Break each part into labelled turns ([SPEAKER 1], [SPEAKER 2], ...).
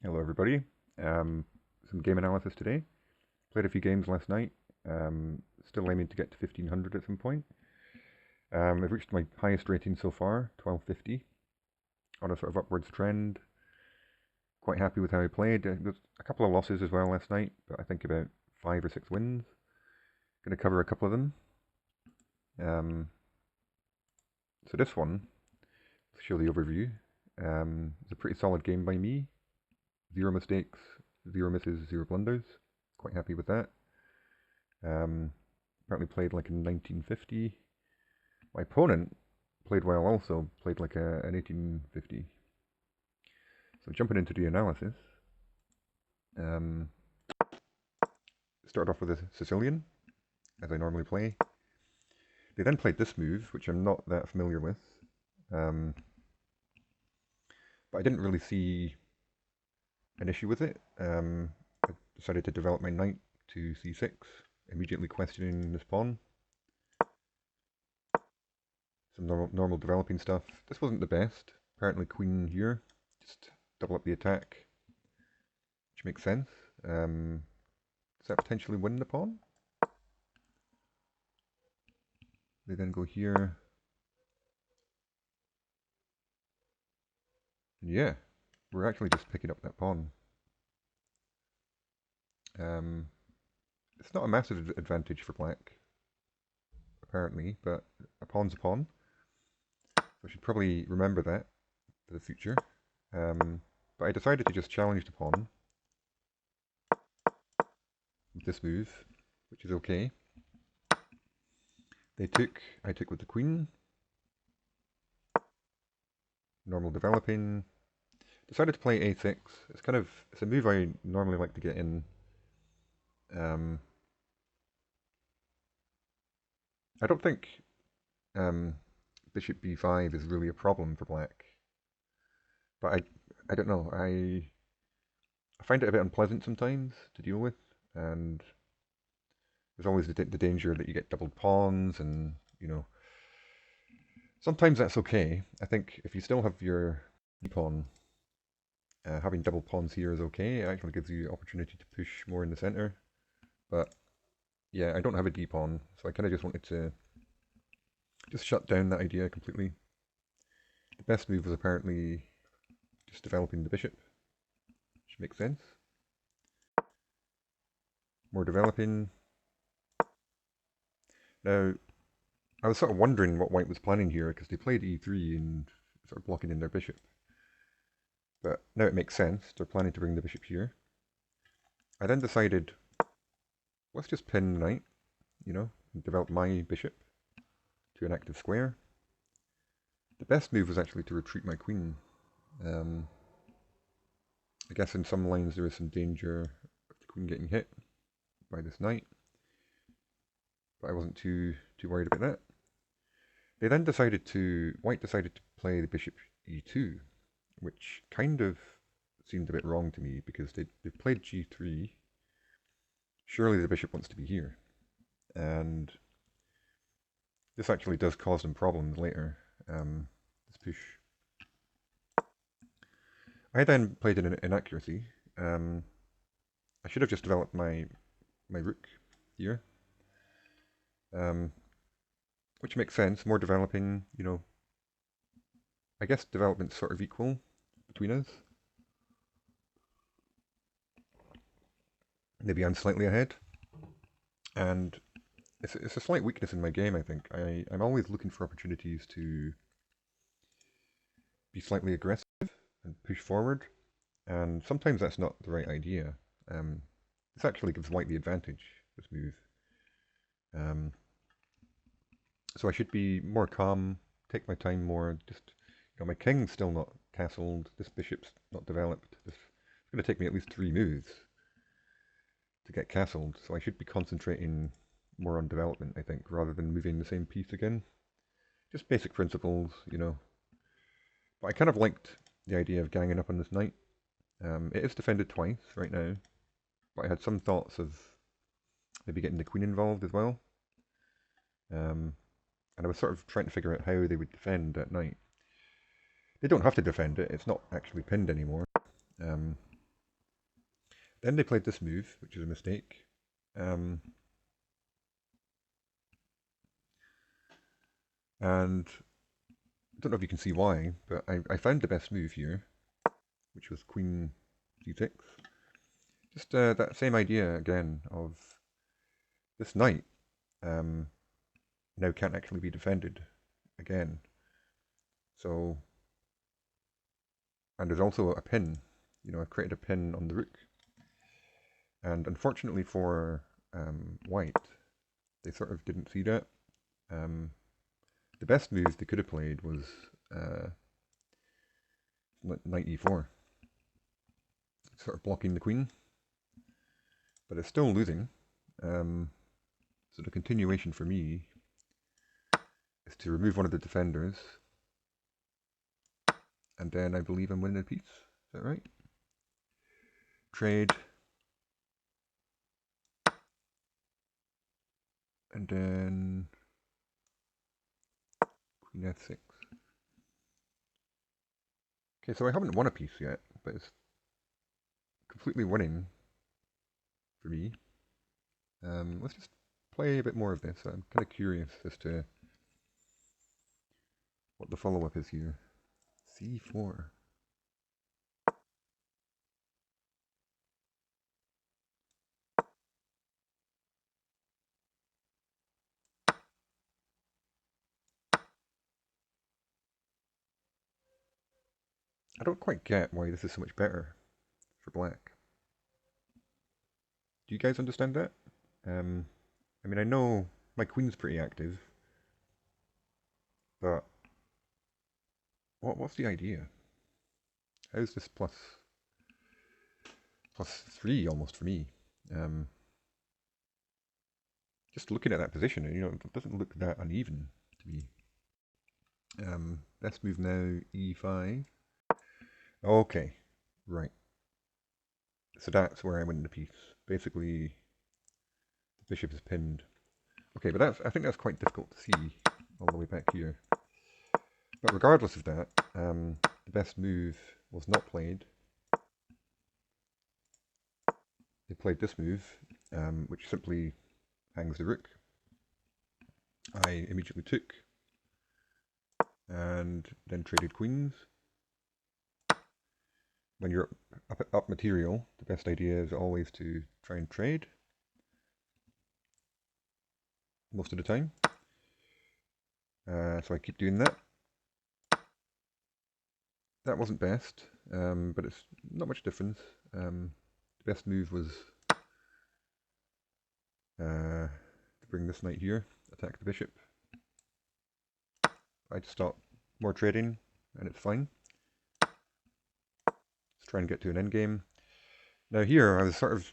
[SPEAKER 1] Hello everybody. Some game analysis today. Played a few games last night. Still aiming to get to 1500 at some point. I've reached my highest rating so far, 1250, on a sort of upwards trend. Quite happy with how I played. There's a couple of losses as well last night, but I think about 5 or 6 wins. Going to cover a couple of them. Um, so this one, to show the overview, it's a pretty solid game by me. 0 mistakes, 0 misses, 0 blunders. Quite happy with that. Apparently played like in 1950. My opponent played well also, played like an 1850. So jumping into the analysis, started off with a Sicilian, as I normally play. They then played this move, which I'm not that familiar with. But I didn't really see an issue with it. I decided to develop my knight to c6, immediately questioning this pawn. Some normal developing stuff. This wasn't the best. Apparently queen here, just double up the attack, which makes sense. Does that potentially win the pawn? They then go here. Yeah, we're actually just picking up that pawn. It's not a massive advantage for black, apparently, but a pawn's a pawn. So I should probably remember that for the future. But I decided to just challenge the pawn with this move, which is okay. They took, I took with the queen. Normal developing. Decided to play a6. It's a move I normally like to get in. I don't think bishop b5 is really a problem for black. But I don't know. I find it a bit unpleasant sometimes to deal with, and there's always the danger that you get doubled pawns, and sometimes that's okay. I think if you still have your d-pawn, having double pawns here is okay. It actually gives you the opportunity to push more in the center. But yeah, I don't have a d-pawn, so I kind of just wanted to just shut down that idea completely. The best move was apparently just developing the bishop, which makes sense. More developing. Now, I was sort of wondering what white was planning here, because they played e3 and sort of blocking in their bishop. But now it makes sense. They're planning to bring the bishop here. I then decided, let's just pin the knight, and develop my bishop to an active square. The best move was actually to retreat my queen. I guess in some lines there is some danger of the queen getting hit by this knight, but I wasn't too worried about that. They then white decided to play the bishop e2, which kind of seemed a bit wrong to me, because they played g3. Surely the bishop wants to be here, and this actually does cause them problems later. This push. I then played an inaccuracy. I should have just developed my rook here, which makes sense. More developing, I guess development's sort of equal between us. Maybe I'm slightly ahead, and it's a slight weakness in my game, I think. I'm always looking for opportunities to be slightly aggressive and push forward, and sometimes that's not the right idea. This actually gives white the advantage, this move. So I should be more calm, take my time more. Just, my king's still not castled, this bishop's not developed. It's going to take me at least 3 moves to get castled, so I should be concentrating more on development, I think, rather than moving the same piece again. Just basic principles, But I kind of liked the idea of ganging up on this knight. It is defended twice right now, but I had some thoughts of maybe getting the queen involved as well. And I was sort of trying to figure out how they would defend that knight. They don't have to defend it, it's not actually pinned anymore. Then they played this move, which is a mistake. And I don't know if you can see why, but I found the best move here, which was Queen c6. Just that same idea again of this knight now can't actually be defended again. So, and there's also a pin. You know, I've created a pin on the rook. And unfortunately for white, they sort of didn't see that. The best move they could have played was knight e4, sort of blocking the queen, but it's still losing. So the continuation for me is to remove one of the defenders, and then I believe I'm winning a piece. Is that right? Trade, and then queen f6. Okay, so I haven't won a piece yet, but it's completely winning for me. Let's just play a bit more of this. I'm kind of curious as to what the follow-up is here. c4. I don't quite get why this is so much better for black. Do you guys understand that? I mean, I know my queen's pretty active, but what's the idea? How's this plus 3 almost for me? Just looking at that position, you know, it doesn't look that uneven to me. Let's move now e5. Okay, right. So that's where I win the piece. Basically, the bishop is pinned. Okay, but I think that's quite difficult to see all the way back here. But regardless of that, the best move was not played. They played this move, which simply hangs the rook. I immediately took, and then traded queens. When you're up material, the best idea is always to try and trade most of the time. So I keep doing that. That wasn't best, but it's not much difference. The best move was to bring this knight here, attack the bishop. I'd stop more trading, and it's fine. Let's try and get to an endgame. Now here, I was sort of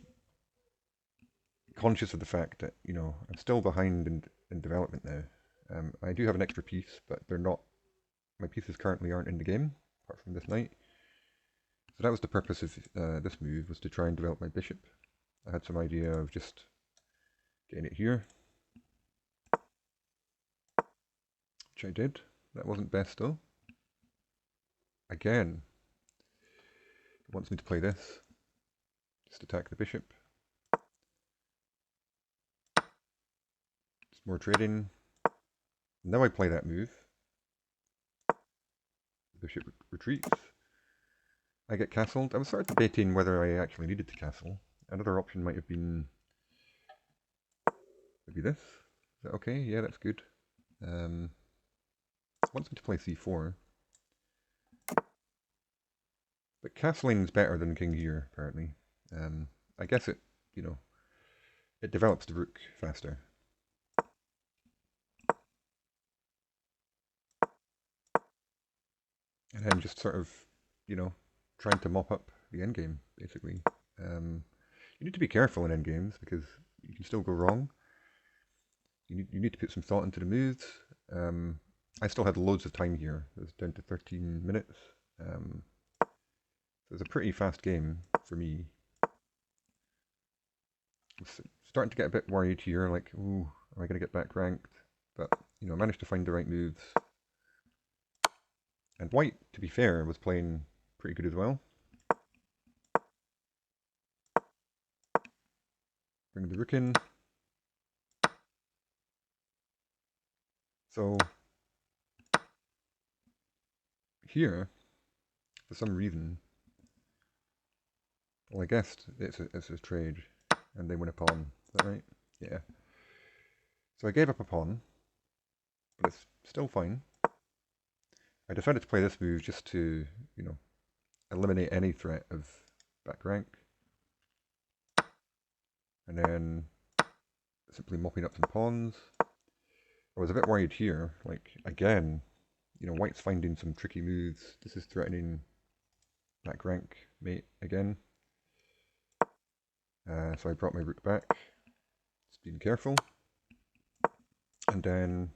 [SPEAKER 1] conscious of the fact that, you know, I'm still behind in development now. I do have an extra piece, but they're not, my pieces currently aren't in the game, apart from this knight. So that was the purpose of this move, was to try and develop my bishop. I had some idea of just getting it here, which I did. That wasn't best though. Again, it wants me to play this. Just attack the bishop. Just more trading. Now I play that move. The bishop retreats. I get castled. I was sort of debating whether I actually needed to castle. Another option might have been maybe this. Is that okay? Yeah, that's good. It wants me to play c4. But castling's better than king here, apparently. I guess it, you know, it develops the rook faster. And then just sort of, you know, trying to mop up the endgame, basically. You need to be careful in endgames because you can still go wrong. You need to put some thought into the moves. I still had loads of time here. It was down to 13 minutes. So it was a pretty fast game for me. I'm starting to get a bit worried here, like, ooh, am I going to get back ranked? But, you know, I managed to find the right moves. And white, to be fair, was playing pretty good as well. bring the rook in. So here, for some reason, well, I guessed it's a trade, and they win a pawn. Is that right? Yeah. So I gave up a pawn, but it's still fine. I decided to play this move just to, eliminate any threat of back rank. And then simply mopping up some pawns. I was a bit worried here, like, again, white's finding some tricky moves. This is threatening back rank mate again. So I brought my rook back, just being careful. And then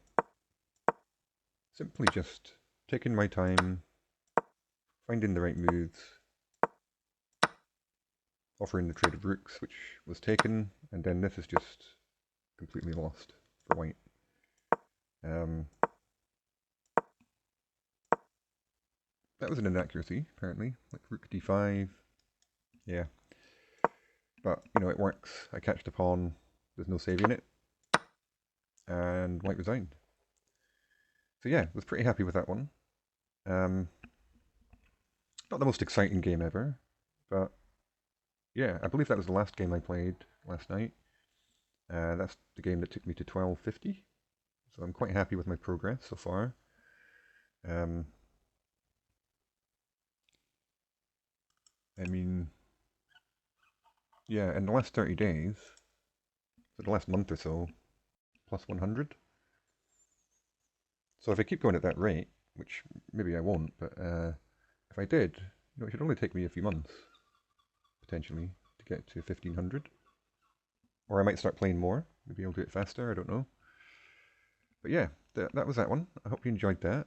[SPEAKER 1] simply just taking my time, finding the right moves, offering the trade of rooks, which was taken, and then this is just completely lost for white. That was an inaccuracy, apparently, like rook d5. Yeah. But, it works. I catch the pawn, there's no saving it, and white resigned. So yeah, was pretty happy with that one. Not the most exciting game ever, but yeah, I believe that was the last game I played last night. That's the game that took me to 1250, so I'm quite happy with my progress so far. I mean, yeah, in the last 30 days, for the last month or so, plus 100. So if I keep going at that rate, which maybe I won't, but if I did, it should only take me a few months, potentially, to get to 1500. Or I might start playing more. Maybe I'll do it faster, I don't know. But yeah, that was that one. I hope you enjoyed that.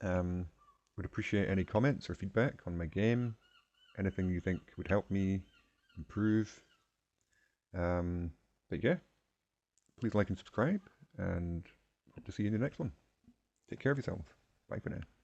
[SPEAKER 1] Would appreciate any comments or feedback on my game. Anything you think would help me improve. But yeah, please like and subscribe, and hope to see you in the next one. Take care of yourself. Bye for now.